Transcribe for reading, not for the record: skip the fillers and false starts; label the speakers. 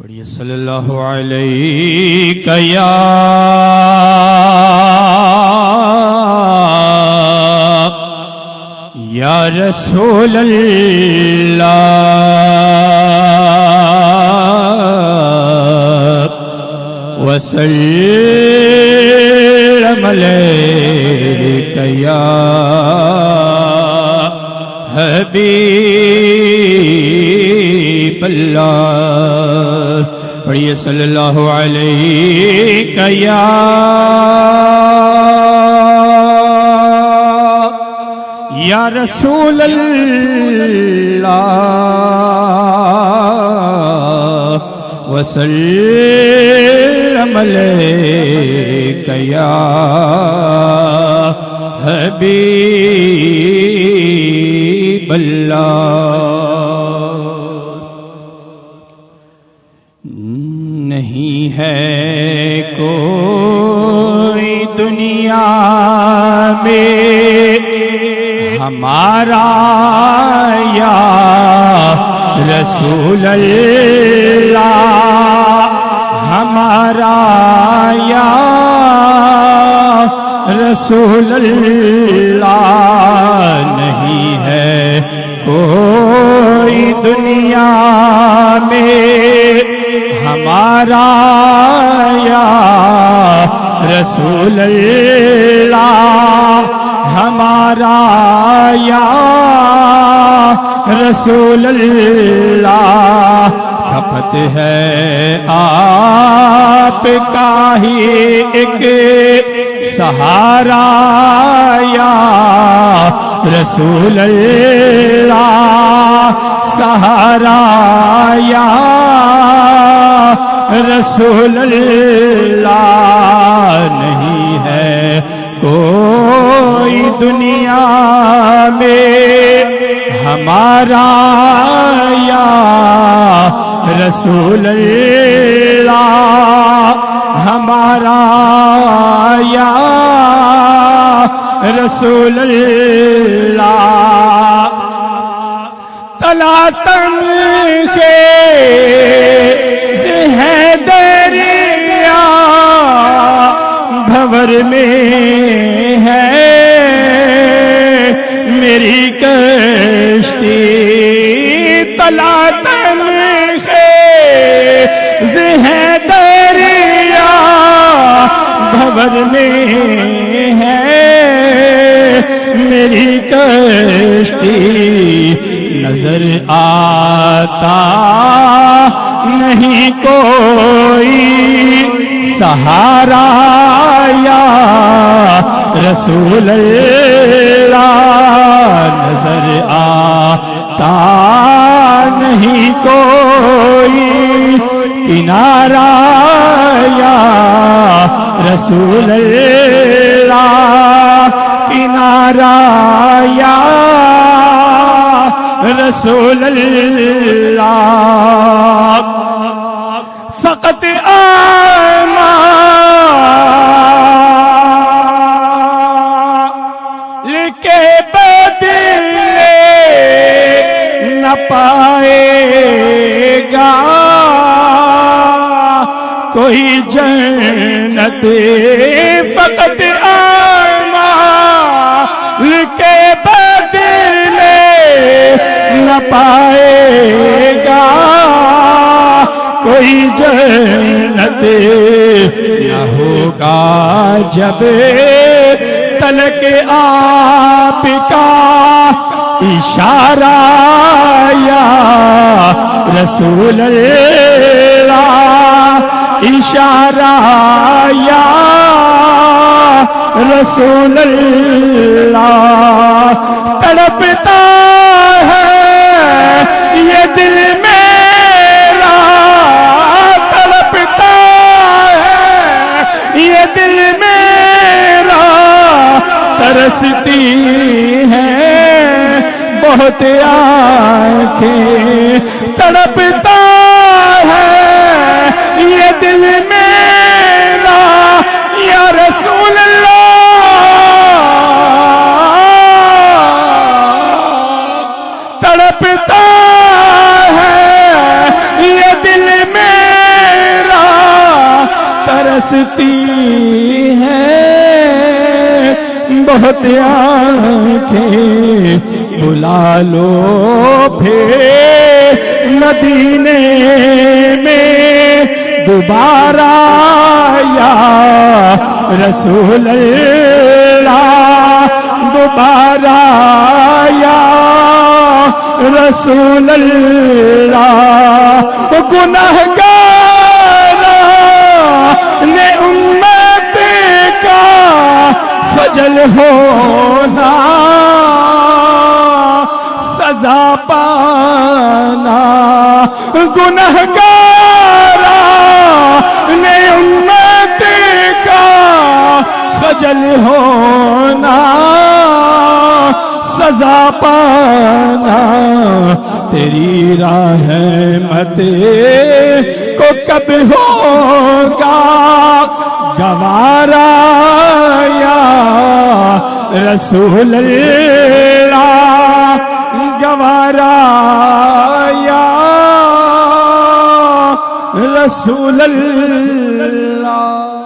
Speaker 1: پڑھیے صلی اللہ علیہ یا رسول اللہ وسلم علیک یا حبیب اللہ پڑھیے صلی اللہ علیہ یا رسول اللہ وسلم علیک یا حبیب اللہ نہیں ہے کوئی دنیا میں ہمارا یا رسول اللہ ہمارا یا رسول اللہ نہیں ہے کوئی دنیا میں ہمارا یا رسول اللہ ہمارا یا رسول اللہ فقط ہے آپ کا ہی ایک سہارا یا رسول اللہ سہارا یا رسول اللہ نہیں ہے کوئی دنیا میں ہمارا یا رسول اللہ ہمارا یا رسول اللہ تلاتم خیز ہے دریا بھور میں ہے میری کشتی تلاتم خیز ہے دریا بھور میں ہے میری کشتی نظر آتا نہیں کوئی سہارا یا رسول اللہ نظر آتا نہیں کوئی کنارہ یا رسول اللہ کنارہ یا رسول اللہ فقط آمال کے بدلے نہ پائے گا کوئی جنت فقط آمال کے بدلے نہ پائے گا کوئی جنت نہ ہوگا جب تلک آپ کا اشارہ یا رسول اللہ اشارہ یا رسول اللہ تڑپتا ہے یہ دل میرا تڑپتا ہے یہ دل میرا ترستی ہے بہت آنکھیں تڑپتا ہے یہ دل میرا یا رسول اللہ تڑپتا ہے یہ دل میں ترستی ہیں بہت آنکھیں، بلا لو پھر مدینے میں دوبارہ یا رسول اللہ، دوبارہ یا رسول اللہ۔ گناہگاران نے امت کا خجل ہونا، سزا پانا، گناہگاران نے امت کا خجل ہونا، سزا پانا۔ تیری رحمت کو کب ہوگا گوارا یا رسول اللہ، گوارا یا رسول اللہ۔